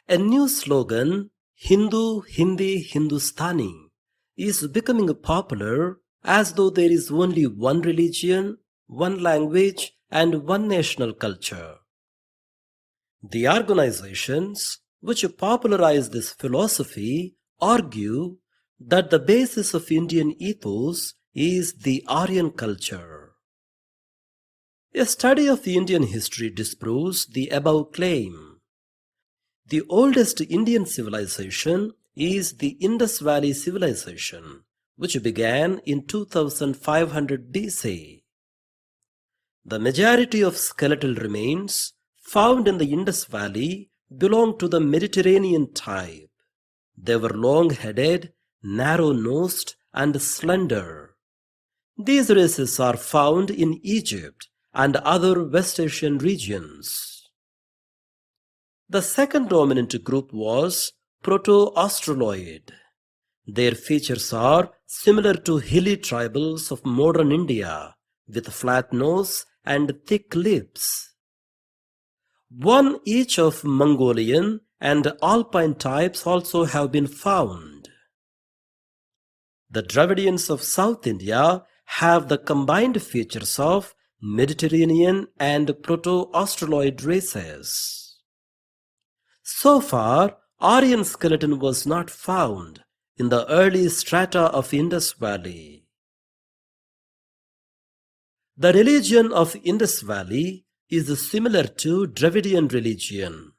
A new slogan, Hindu, Hindi, Hindustani, is becoming popular as though there is only one religion, one language, and one national culture. The organizations which popularize this philosophy argue that the basis of Indian ethos is the Aryan culture. A study of Indian history disproves the above claim. The oldest Indian civilization is the Indus Valley civilization, which began in 2500 BC. The majority of skeletal remains found in the Indus Valley belong to the Mediterranean type. They were long-headed, narrow-nosed, and slender. These races are found in Egypt and other West Asian regions. The second dominant group was proto-Austroloid. Their features are similar to hilly tribals of modern India, with flat nose and thick lips. One each of Mongolian and Alpine types also have been found. The Dravidians of South India have the combined features of Mediterranean and proto-Australoid races. So far, Aryan skeleton was not found in the early strata of Indus Valley. The religion of Indus Valley is similar to Dravidian religion.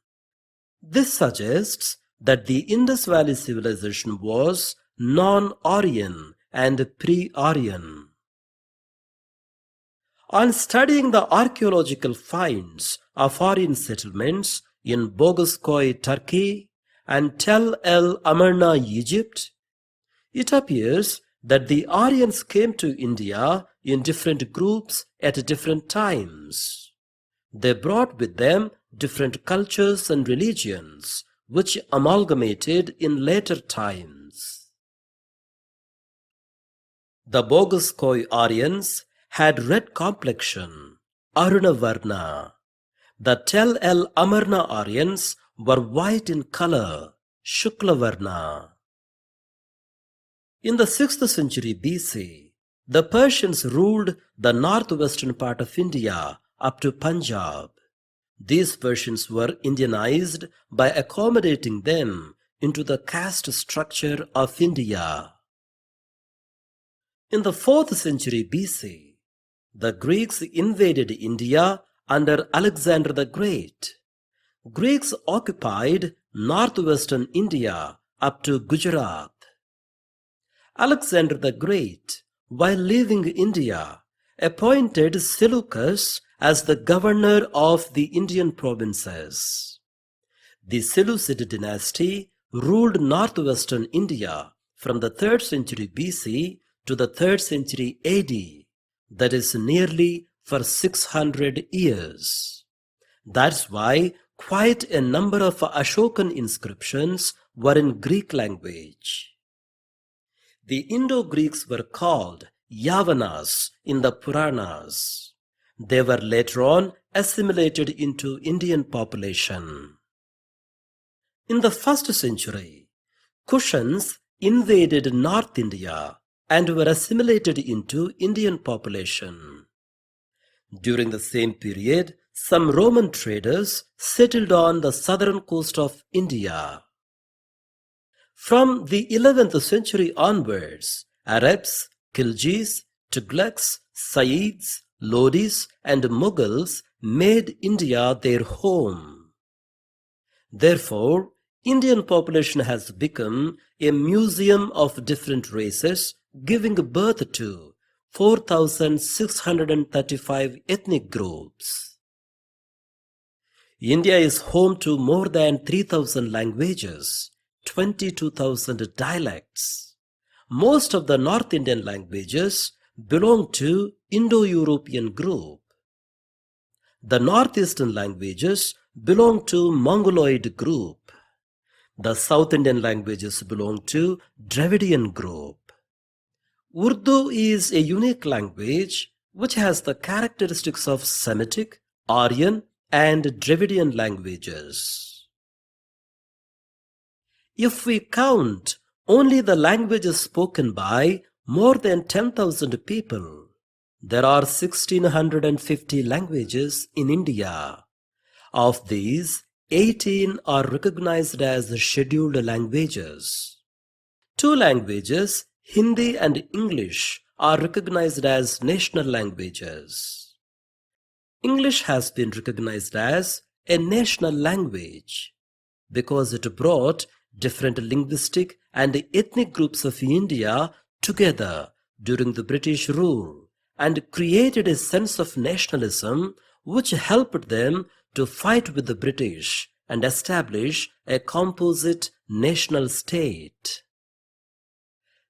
This suggests that the Indus Valley civilization was non-Aryan and pre-Aryan. On studying the archaeological finds of Aryan settlements in Boghaz-koi, Turkey, and Tel-el-Amarna, Egypt, it appears that the Aryans came to India in different groups at different times. They brought with them different cultures and religions, which amalgamated in later times. The Boghaz-koi Aryans had red complexion, Aruna Varna. The Tel-el-Amarna Aryans were white in color, Shukla Varna. In the 6th century BC, the Persians ruled the northwestern part of India up to Punjab. These Persians were Indianized by accommodating them into the caste structure of India. In the 4th century BC, the Greeks invaded India under Alexander the Great. Greeks occupied northwestern India up to Gujarat. Alexander the Great, while leaving India, appointed Seleucus as the governor of the Indian provinces. The Seleucid dynasty ruled northwestern India from the 3rd century BC to the 3rd century AD, that is nearly for 600 years. That's why quite a number of Ashokan inscriptions were in Greek language. The Indo-Greeks were called Yavanas in the Puranas. They were later on assimilated into Indian population. In the 1st century, Kushans invaded North India and were assimilated into Indian population. During the same period, some Roman traders settled on the southern coast of India. From the 11th century onwards, Arabs, Khiljis, Tughlaqs, Saids, Lodis, and Mughals made India their home. Therefore, Indian population has become a museum of different races, giving birth to 4,635 ethnic groups. India is home to more than 3,000 languages, 22,000 dialects. Most of the North Indian languages belong to Indo-European group. The Northeastern languages belong to Mongoloid group. The South Indian languages belong to Dravidian group. Urdu is a unique language which has the characteristics of Semitic, Aryan, and Dravidian languages. If we count only the languages spoken by more than 10,000 people, there are 1,650 languages in India. Of these, 18 are recognized as scheduled languages. Two languages, Hindi and English, are recognized as national languages. English has been recognized as a national language because it brought different linguistic and ethnic groups of India together during the British rule and created a sense of nationalism which helped them to fight with the British and establish a composite national state.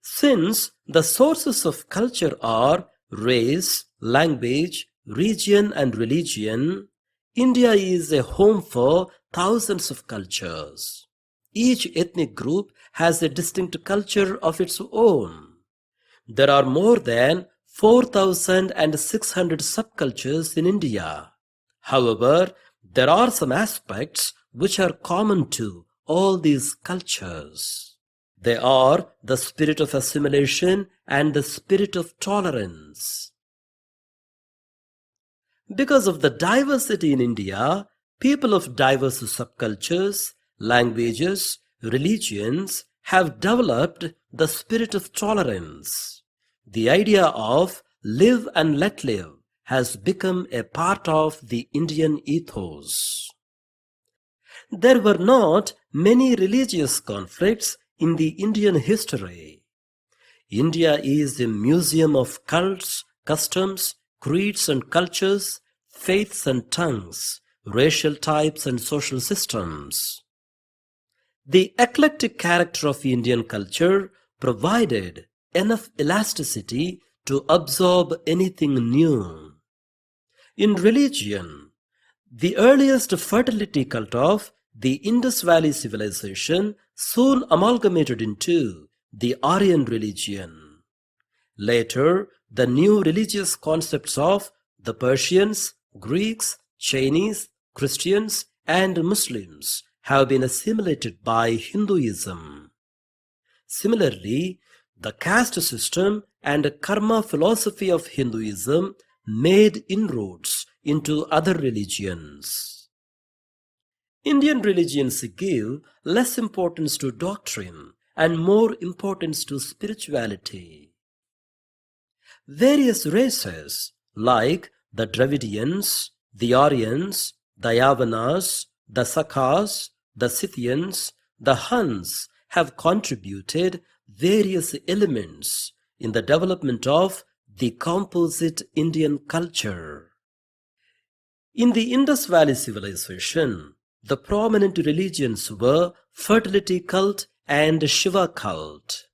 Since the sources of culture are race, language, region and religion, India is a home for thousands of cultures. Each ethnic group has a distinct culture of its own. There are more than 4,600 subcultures in India. However, there are some aspects which are common to all these cultures. They are the spirit of assimilation and the spirit of tolerance. Because of the diversity in India, people of diverse subcultures, languages, religions have developed the spirit of tolerance. The idea of live and let live has become a part of the Indian ethos. There were not many religious conflicts in the Indian history. India is a museum of cults, customs, creeds and cultures, faiths and tongues, racial types and social systems. The eclectic character of Indian culture provided enough elasticity to absorb anything new. In religion, the earliest fertility cult of the Indus Valley civilization soon amalgamated into the Aryan religion. Later, the new religious concepts of the Persians, Greeks, Chinese, Christians, and Muslims have been assimilated by Hinduism. Similarly, the caste system and karma philosophy of Hinduism made inroads into other religions. Indian religions give less importance to doctrine and more importance to spirituality. Various races like the Dravidians, the Aryans, the Yavanas, the Sakhas, the Scythians, the Huns have contributed various elements in the development of the composite Indian culture. In the Indus Valley civilization, the prominent religions were Fertility Cult and Shiva Cult.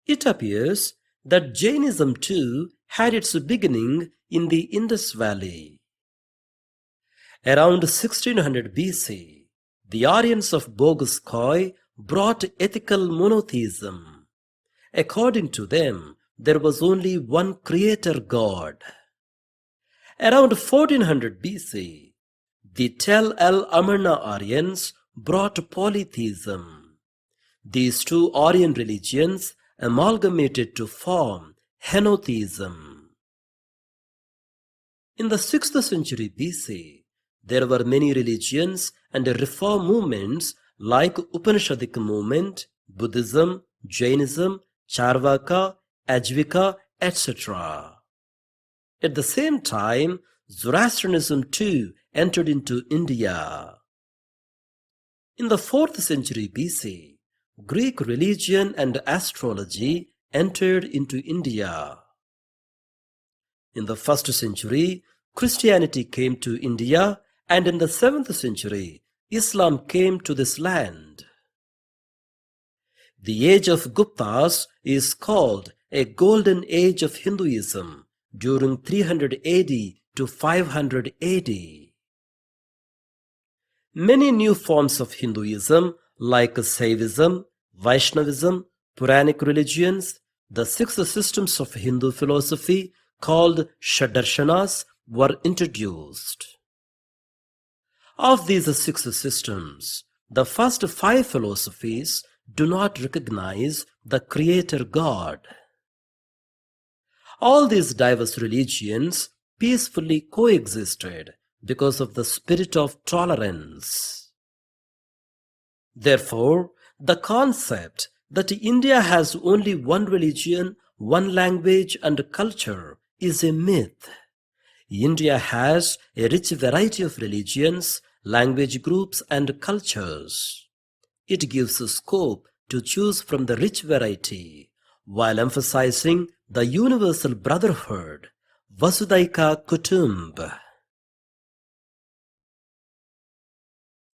It appears that Jainism too had its beginning in the Indus Valley. Around 1600 BC, the Aryans of Boghaz-koi brought ethical monotheism. According to them, there was only one creator God. Around 1400 BC, the Tel-el-Amarna Aryans brought polytheism. These two Aryan religions amalgamated to form Henotheism. In the 6th century BC, there were many religions and reform movements like Upanishadic movement, Buddhism, Jainism, Charvaka, Advaita, etc. At the same time, Zoroastrianism too entered into India. In the 4th century BC, Greek religion and astrology entered into India. In the 1st century, Christianity came to India, and in the 7th century, Islam came to this land. The age of Guptas is called a golden age of Hinduism during 300 AD to 500 AD. Many new forms of Hinduism like Saivism, Vaishnavism, Puranic religions, the 6 systems of Hindu philosophy called Shadarshanas were introduced. Of these 6 systems, The first 5 philosophies do not recognize the Creator God. All these diverse religions peacefully coexisted because of the spirit of tolerance. Therefore, the concept that India has only one religion, one language and culture is a myth. India has a rich variety of religions, language groups and cultures. It gives scope to choose from the rich variety, while emphasizing the universal brotherhood, Vasudaika Kutumb.